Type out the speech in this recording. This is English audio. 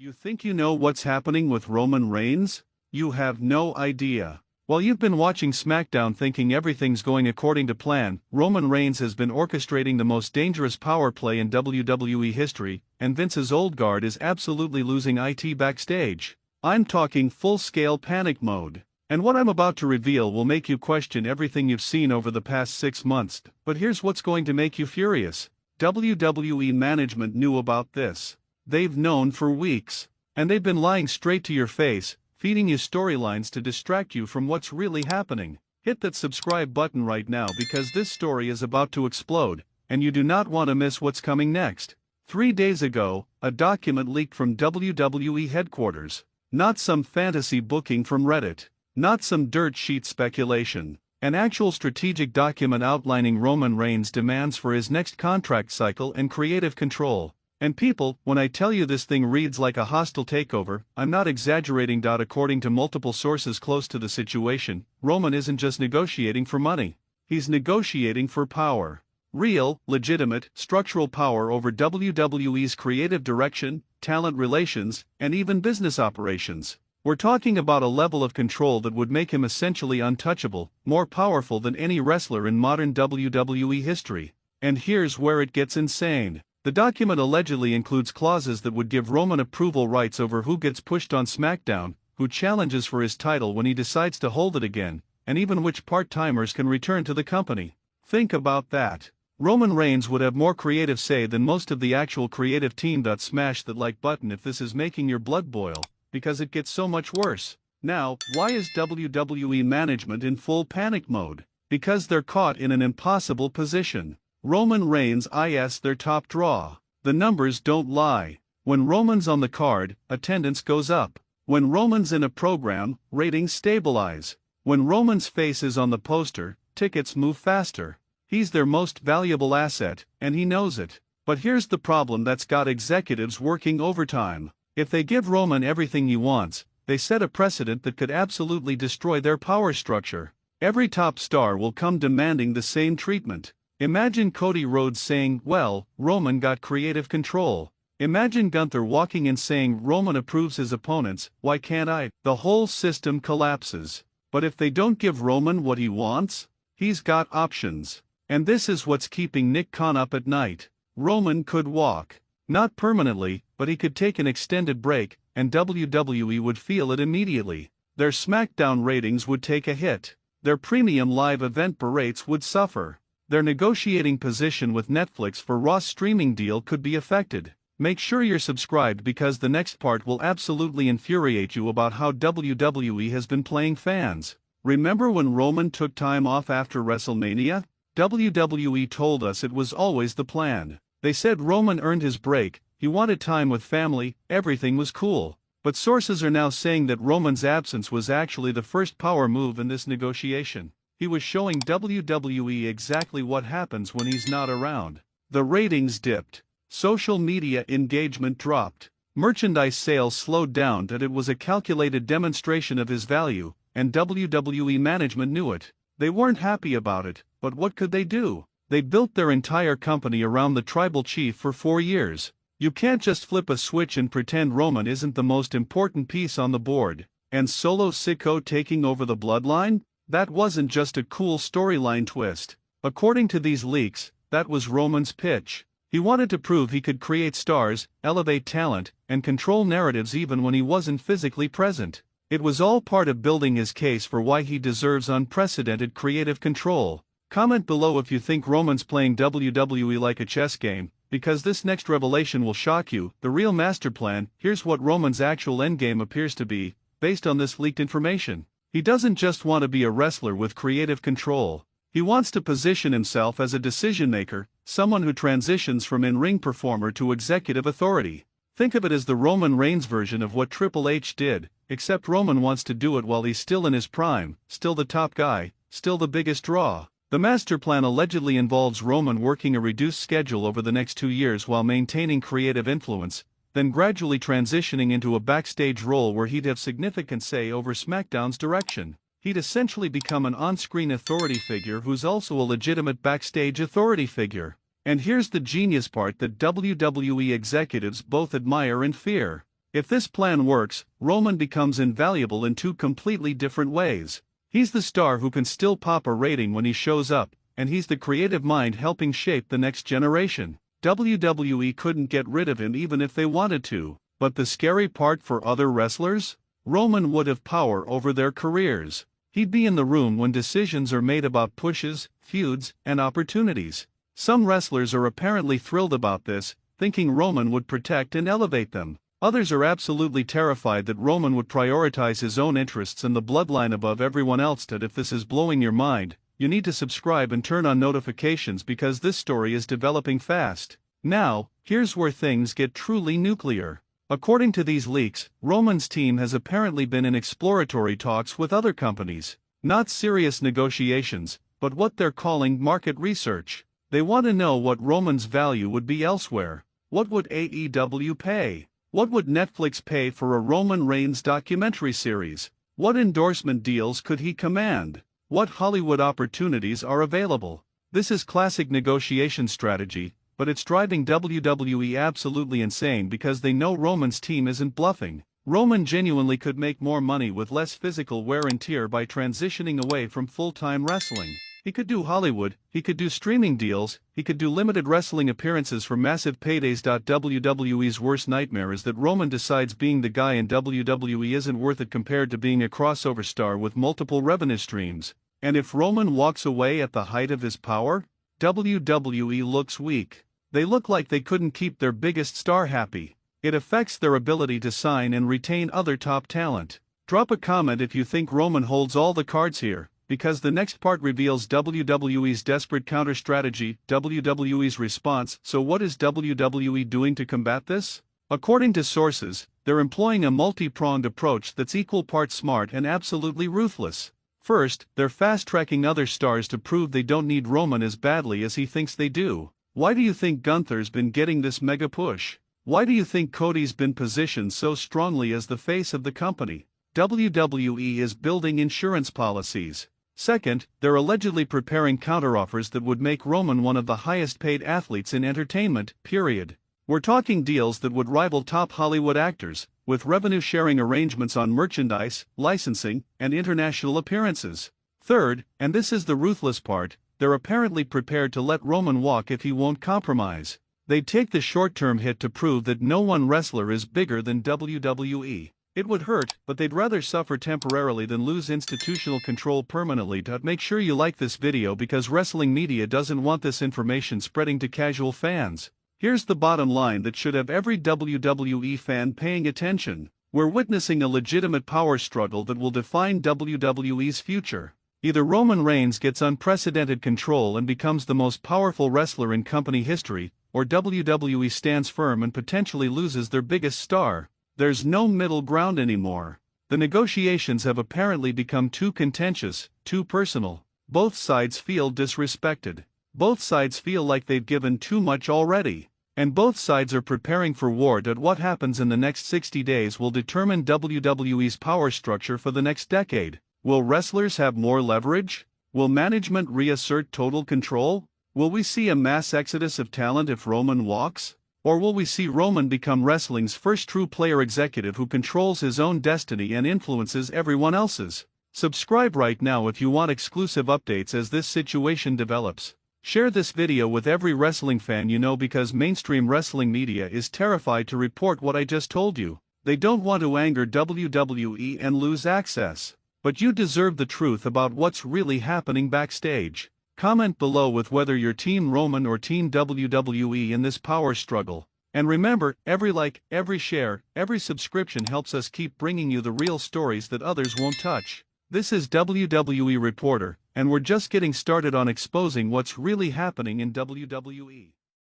You think you know what's happening with Roman Reigns? You have no idea. While you've been watching SmackDown thinking everything's going according to plan, Roman Reigns has been orchestrating the most dangerous power play in WWE history, and Vince's old guard is absolutely losing it backstage. I'm talking full-scale panic mode. And what I'm about to reveal will make you question everything you've seen over the past 6 months, but here's what's going to make you furious. WWE management knew about this. They've known for weeks. And they've been lying straight to your face, feeding you storylines to distract you from what's really happening. Hit that subscribe button right now because this story is about to explode, and you do not want to miss what's coming next. 3 days ago, a document leaked from WWE headquarters. Not some fantasy booking from Reddit. Not some dirt sheet speculation. An actual strategic document outlining Roman Reigns' demands for his next contract cycle and creative control. And people, when I tell you this thing reads like a hostile takeover, I'm not exaggerating. According to multiple sources close to the situation, Roman isn't just negotiating for money. He's negotiating for power. Real, legitimate, structural power over WWE's creative direction, talent relations, and even business operations. We're talking about a level of control that would make him essentially untouchable, more powerful than any wrestler in modern WWE history. And here's where it gets insane. The document allegedly includes clauses that would give Roman approval rights over who gets pushed on SmackDown, who challenges for his title when he decides to hold it again, and even which part-timers can return to the company. Think about that. Roman Reigns would have more creative say than most of the actual creative team. Smash that like button if this is making your blood boil, because it gets so much worse. Now, why is WWE management in full panic mode? Because they're caught in an impossible position. Roman Reigns is their top draw. The numbers don't lie. When Roman's on the card, attendance goes up. When Roman's in a program, ratings stabilize. When Roman's face is on the poster, tickets move faster. He's their most valuable asset, and he knows it. But here's the problem that's got executives working overtime. If they give Roman everything he wants, they set a precedent that could absolutely destroy their power structure. Every top star will come demanding the same treatment. Imagine Cody Rhodes saying, "Well, Roman got creative control." Imagine Gunther walking in saying, "Roman approves his opponents, why can't I?" The whole system collapses. But if they don't give Roman what he wants, he's got options. And this is what's keeping Nick Khan up at night. Roman could walk. Not permanently, but he could take an extended break, and WWE would feel it immediately. Their SmackDown ratings would take a hit. Their premium live event rates would suffer. Their negotiating position with Netflix for Raw's streaming deal could be affected. Make sure you're subscribed because the next part will absolutely infuriate you about how WWE has been playing fans. Remember when Roman took time off after WrestleMania? WWE told us it was always the plan. They said Roman earned his break, he wanted time with family, everything was cool. But sources are now saying that Roman's absence was actually the first power move in this negotiation. He was showing WWE exactly what happens when he's not around. The ratings dipped. Social media engagement dropped. Merchandise sales slowed down. That it was a calculated demonstration of his value, and WWE management knew it. They weren't happy about it, but what could they do? They built their entire company around the tribal chief for 4 years. You can't just flip a switch and pretend Roman isn't the most important piece on the board. And Solo Sikoa taking over the bloodline? That wasn't just a cool storyline twist. According to these leaks, that was Roman's pitch. He wanted to prove he could create stars, elevate talent, and control narratives even when he wasn't physically present. It was all part of building his case for why he deserves unprecedented creative control. Comment below if you think Roman's playing WWE like a chess game, because this next revelation will shock you. The real master plan. Here's what Roman's actual endgame appears to be, based on this leaked information. He doesn't just want to be a wrestler with creative control. He wants to position himself as a decision-maker, someone who transitions from in-ring performer to executive authority. Think of it as the Roman Reigns version of what Triple H did, except Roman wants to do it while he's still in his prime, still the top guy, still the biggest draw. The master plan allegedly involves Roman working a reduced schedule over the next 2 years while maintaining creative influence, then gradually transitioning into a backstage role where he'd have significant say over SmackDown's direction. He'd essentially become an on-screen authority figure who's also a legitimate backstage authority figure. And here's the genius part that WWE executives both admire and fear. If this plan works, Roman becomes invaluable in two completely different ways. He's the star who can still pop a rating when he shows up, and he's the creative mind helping shape the next generation. WWE couldn't get rid of him even if they wanted to, but the scary part for other wrestlers? Roman would have power over their careers. He'd be in the room when decisions are made about pushes, feuds, and opportunities. Some wrestlers are apparently thrilled about this, thinking Roman would protect and elevate them. Others are absolutely terrified that Roman would prioritize his own interests and the bloodline above everyone else. If this is blowing your mind, you need to subscribe and turn on notifications because this story is developing fast. Now, here's where things get truly nuclear. According to these leaks, Roman's team has apparently been in exploratory talks with other companies. Not serious negotiations, but what they're calling market research. They want to know what Roman's value would be elsewhere. What would AEW pay? What would Netflix pay for a Roman Reigns documentary series? What endorsement deals could he command? What Hollywood opportunities are available? This is classic negotiation strategy, but it's driving WWE absolutely insane because they know Roman's team isn't bluffing. Roman genuinely could make more money with less physical wear and tear by transitioning away from full-time wrestling. He could do Hollywood, he could do streaming deals, he could do limited wrestling appearances for massive paydays. WWE's worst nightmare is that Roman decides being the guy in WWE isn't worth it compared to being a crossover star with multiple revenue streams. And if Roman walks away at the height of his power, WWE looks weak. They look like they couldn't keep their biggest star happy. It affects their ability to sign and retain other top talent. Drop a comment if you think Roman holds all the cards here, because the next part reveals WWE's desperate counter-strategy, WWE's response. So what is WWE doing to combat this? According to sources, they're employing a multi-pronged approach that's equal parts smart and absolutely ruthless. First, they're fast-tracking other stars to prove they don't need Roman as badly as he thinks they do. Why do you think Gunther's been getting this mega push? Why do you think Cody's been positioned so strongly as the face of the company? WWE is building insurance policies. Second, they're allegedly preparing counteroffers that would make Roman one of the highest-paid athletes in entertainment, period. We're talking deals that would rival top Hollywood actors, with revenue-sharing arrangements on merchandise, licensing, and international appearances. Third, and this is the ruthless part, they're apparently prepared to let Roman walk if he won't compromise. They'd take the short-term hit to prove that no one wrestler is bigger than WWE. It would hurt, but they'd rather suffer temporarily than lose institutional control permanently. Make sure you like this video because wrestling media doesn't want this information spreading to casual fans. Here's the bottom line that should have every WWE fan paying attention. We're witnessing a legitimate power struggle that will define WWE's future. Either Roman Reigns gets unprecedented control and becomes the most powerful wrestler in company history, or WWE stands firm and potentially loses their biggest star. There's no middle ground anymore. The negotiations have apparently become too contentious, too personal. Both sides feel disrespected. Both sides feel like they've given too much already. And both sides are preparing for war. What happens in the next 60 days will determine WWE's power structure for the next decade. Will wrestlers have more leverage? Will management reassert total control? Will we see a mass exodus of talent if Roman walks? Or will we see Roman become wrestling's first true player executive who controls his own destiny and influences everyone else's? Subscribe right now if you want exclusive updates as this situation develops. Share this video with every wrestling fan you know because mainstream wrestling media is terrified to report what I just told you. They don't want to anger WWE and lose access. But you deserve the truth about what's really happening backstage. Comment below with whether you're Team Roman or Team WWE in this power struggle. And remember, every like, every share, every subscription helps us keep bringing you the real stories that others won't touch. This is WWE Reporter, and we're just getting started on exposing what's really happening in WWE.